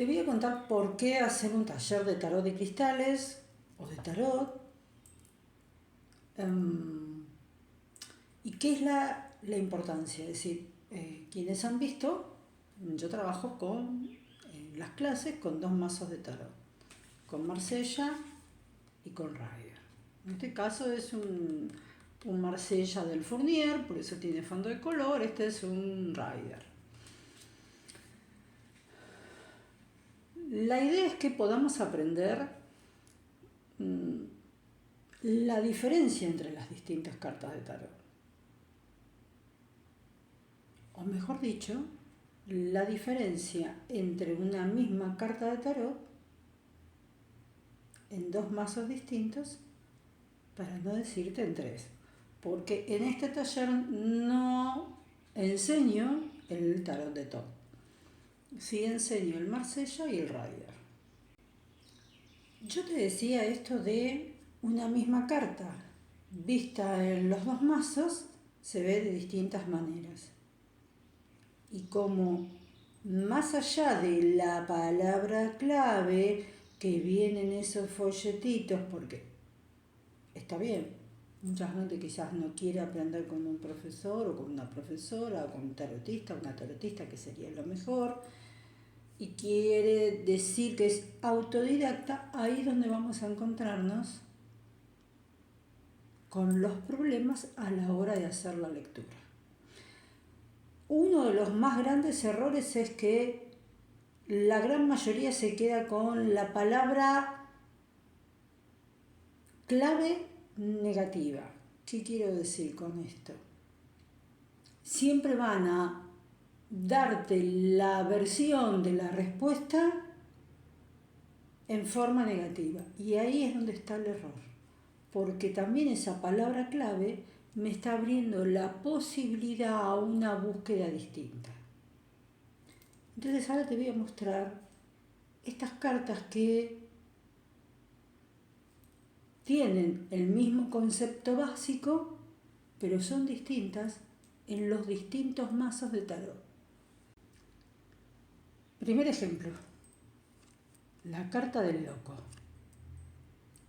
Te voy a contar por qué hacer un taller de tarot de cristales o de tarot y qué es la importancia. Es decir, quienes han visto, yo trabajo con las clases con 2 mazos de tarot, con Marsella y con Rider. En este caso es un Marsella del Fournier, por eso tiene fondo de color. Este es un Rider. La idea es que podamos aprender la diferencia entre las distintas cartas de tarot. O mejor dicho, la diferencia entre una misma carta de tarot en 2 mazos distintos, para no decirte en 3. Porque en este taller no enseño el tarot de todo. Sí enseño el Marsella y el Rider. Yo te decía esto de una misma carta, vista en los 2 mazos, se ve de distintas maneras. Y como más allá de la palabra clave que vienen esos folletitos, porque está bien, mucha gente quizás no quiere aprender con un profesor o con una profesora o con un tarotista, una tarotista, que sería lo mejor, y quiere decir que es autodidacta, ahí es donde vamos a encontrarnos con los problemas a la hora de hacer la lectura. Uno de los más grandes errores es que la gran mayoría se queda con la palabra clave negativa. ¿Qué quiero decir con esto? Siempre van a darte la versión de la respuesta en forma negativa, y ahí es donde está el error, porque también esa palabra clave me está abriendo la posibilidad a una búsqueda distinta. Entonces ahora te voy a mostrar estas cartas que tienen el mismo concepto básico, pero son distintas en los distintos mazos de tarot. Primer ejemplo, la carta del loco.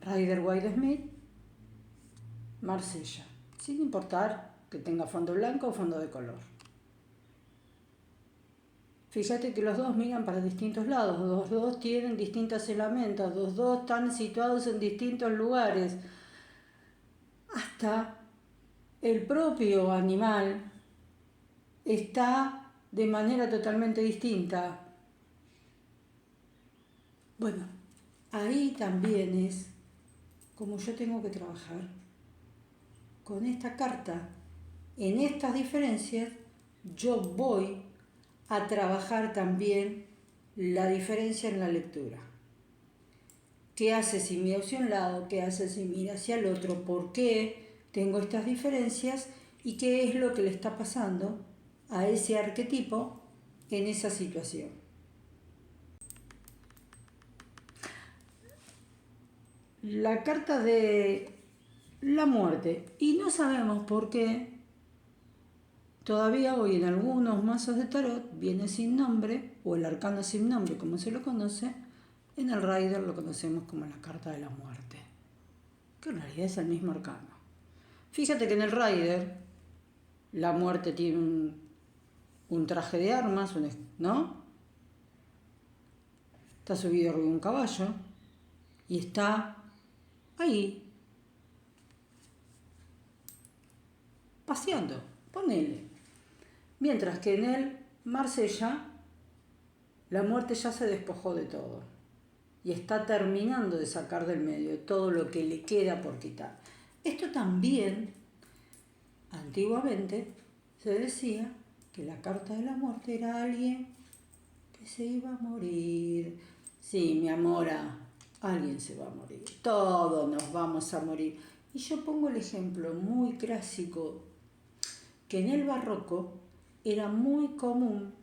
Rider Waite Smith, Marsella, sin importar que tenga fondo blanco o fondo de color. Fíjate que los dos miran para distintos lados, los dos tienen distintas herramientas, los dos están situados en distintos lugares. Hasta el propio animal está de manera totalmente distinta. Bueno, ahí también es como yo tengo que trabajar con esta carta. En estas diferencias yo voy a trabajar también la diferencia en la lectura. ¿Qué hace si mira hacia un lado? ¿Qué hace si mira hacia el otro? ¿Por qué tengo estas diferencias? ¿Y qué es lo que le está pasando a ese arquetipo en esa situación? La carta de la muerte. Y no sabemos por qué todavía hoy en algunos mazos de tarot viene sin nombre, o el arcano sin nombre, como se lo conoce. En el Rider lo conocemos como la carta de la muerte, que en realidad es el mismo arcano. Fíjate que en el Rider la muerte tiene un traje de armas, ¿no? Está subido arriba de un caballo y está ahí, paseando, ponele. Mientras que en el Marsella la muerte ya se despojó de todo y está terminando de sacar del medio de todo lo que le queda por quitar. Esto también, antiguamente, se decía que la carta de la muerte era alguien que se iba a morir. Sí, mi amora, alguien se va a morir. Todos nos vamos a morir. Y yo pongo el ejemplo muy clásico, que en el barroco era muy común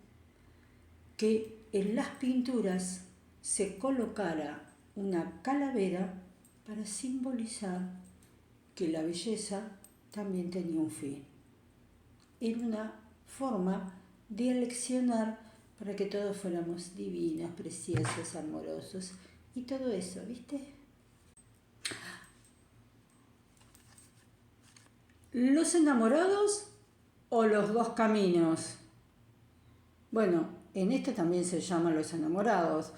que en las pinturas se colocara una calavera para simbolizar que la belleza también tenía un fin. Era una forma de aleccionar para que todos fuéramos divinos, preciosos, amorosos y todo eso, ¿viste? ¿Los enamorados o los dos caminos? Bueno, en este también se llaman los enamorados,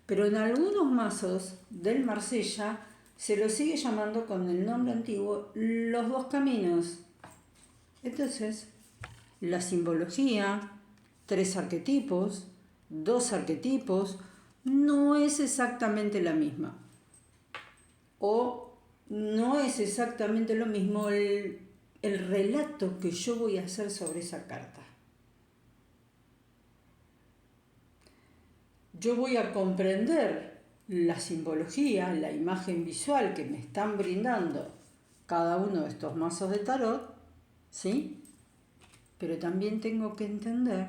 pero en algunos mazos del Marsella se lo sigue llamando con el nombre antiguo los dos caminos. Entonces, la simbología, 3 arquetipos, 2 arquetipos, no es exactamente la misma. O no es exactamente lo mismo el relato que yo voy a hacer sobre esa carta. Yo voy a comprender la simbología, la imagen visual que me están brindando cada uno de estos mazos de tarot, ¿sí? Pero también tengo que entender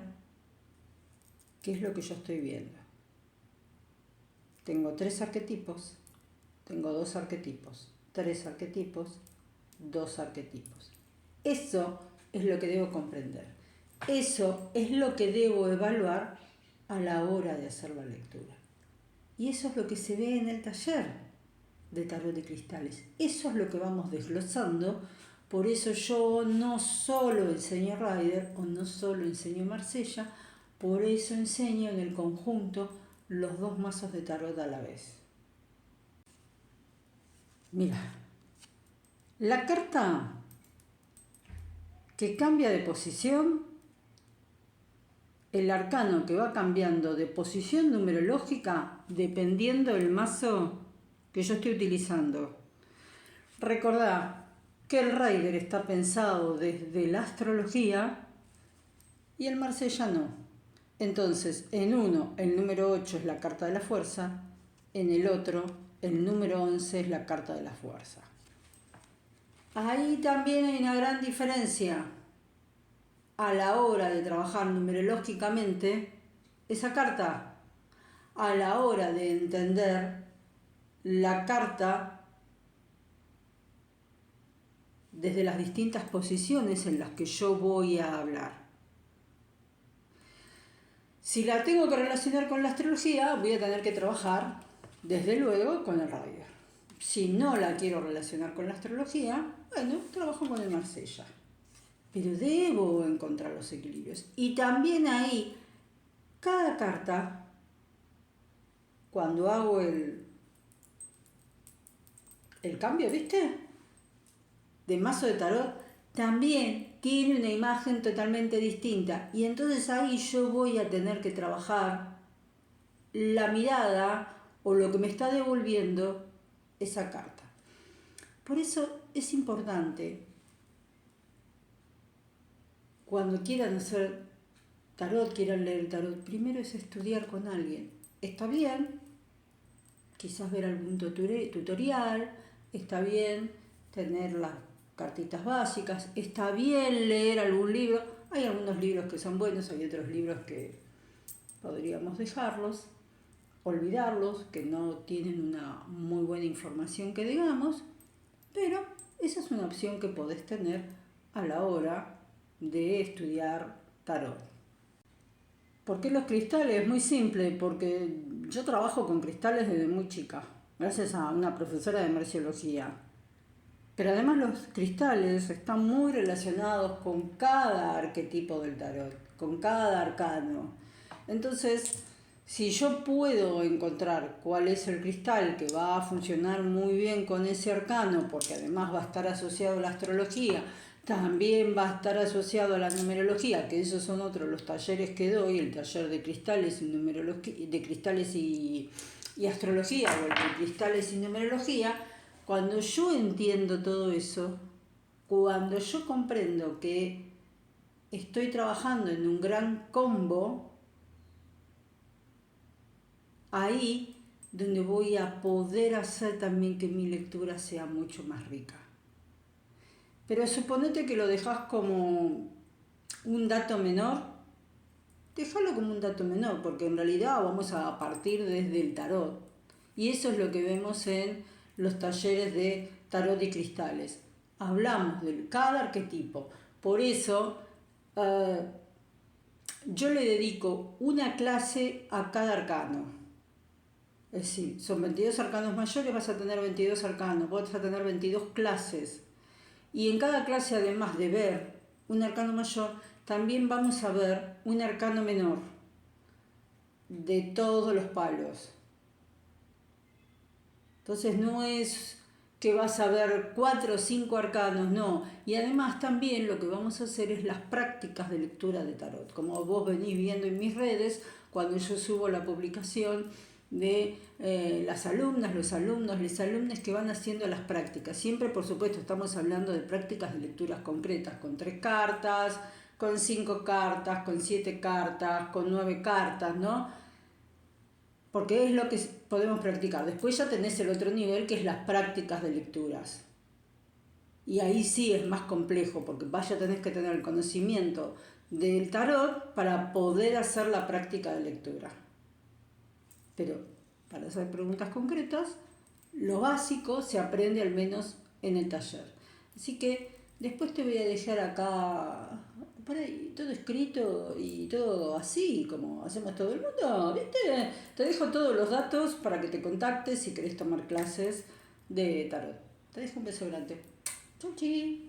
qué es lo que yo estoy viendo. Tengo 3 arquetipos, tengo 2 arquetipos, 3 arquetipos, 2 arquetipos. Eso es lo que debo comprender. Eso es lo que debo evaluar a la hora de hacer la lectura. Y eso es lo que se ve en el taller de tarot de cristales. Eso es lo que vamos desglosando. Por eso yo no solo enseño Rider o no solo enseño Marsella, por eso enseño en el conjunto los 2 mazos de tarot a la vez. Mira, la carta que cambia de posición, el arcano que va cambiando de posición numerológica dependiendo del mazo que yo estoy utilizando. Recordá que el Rider está pensado desde la astrología y el Marsella no. Entonces, en uno, el número 8 es la carta de la fuerza, en el otro, el número 11 es la carta de la fuerza. Ahí también hay una gran diferencia a la hora de trabajar numerológicamente esa carta, a la hora de entender la carta desde las distintas posiciones en las que yo voy a hablar. Si la tengo que relacionar con la astrología, voy a tener que trabajar, desde luego, con el Rider. Si no la quiero relacionar con la astrología, bueno, trabajo con el Marsella. Pero debo encontrar los equilibrios. Y también ahí, cada carta, cuando hago el cambio, ¿viste? De mazo de tarot, también tiene una imagen totalmente distinta. Y entonces ahí yo voy a tener que trabajar la mirada o lo que me está devolviendo esa carta. Por eso es importante, cuando quieran hacer tarot, quieran leer tarot, primero es estudiar con alguien. Está bien, quizás ver algún tutorial, está bien tener las cartitas básicas, está bien leer algún libro. Hay algunos libros que son buenos, hay otros libros que podríamos dejarlos, olvidarlos, que no tienen una muy buena información que digamos, pero esa es una opción que podés tener a la hora de estudiar tarot. ¿Por qué los cristales? Muy simple, porque yo trabajo con cristales desde muy chica, gracias a una profesora de merciología. Pero además los cristales están muy relacionados con cada arquetipo del tarot, con cada arcano. Entonces, si yo puedo encontrar cuál es el cristal que va a funcionar muy bien con ese arcano, porque además va a estar asociado a la astrología, también va a estar asociado a la numerología, que esos son otros los talleres que doy, el taller de cristales y numerología, de cristales y astrología, o el de cristales y numerología. Cuando yo entiendo todo eso, cuando yo comprendo que estoy trabajando en un gran combo, ahí donde voy a poder hacer también que mi lectura sea mucho más rica. Pero suponete que lo dejas como un dato menor, déjalo como un dato menor, porque en realidad vamos a partir desde el tarot. Y eso es lo que vemos en los talleres de tarot y cristales. Hablamos de cada arquetipo. Por eso yo le dedico una clase a cada arcano. Es decir, son 22 arcanos mayores, vas a tener 22 arcanos, vas a tener 22 clases. Y en cada clase, además de ver un arcano mayor, también vamos a ver un arcano menor de todos los palos. Entonces no es que vas a ver 4 o 5 arcanos, no. Y además también lo que vamos a hacer es las prácticas de lectura de tarot. Como vos venís viendo en mis redes, cuando yo subo la publicación de las alumnas, los alumnos, les alumnes que van haciendo las prácticas. Siempre, por supuesto, estamos hablando de prácticas de lecturas concretas, con 3 cartas, con 5 cartas, con 7 cartas, con 9 cartas, ¿no? Porque es lo que podemos practicar. Después ya tenés el otro nivel, que es las prácticas de lecturas. Y ahí sí es más complejo, porque vaya tenés que tener el conocimiento del tarot para poder hacer la práctica de lectura. Pero para hacer preguntas concretas, lo básico se aprende al menos en el taller. Así que después te voy a dejar acá, por ahí, todo escrito y todo así, como hacemos todo el mundo, ¿viste? Te dejo todos los datos para que te contactes si querés tomar clases de tarot. Te dejo un beso grande. Chau, chi.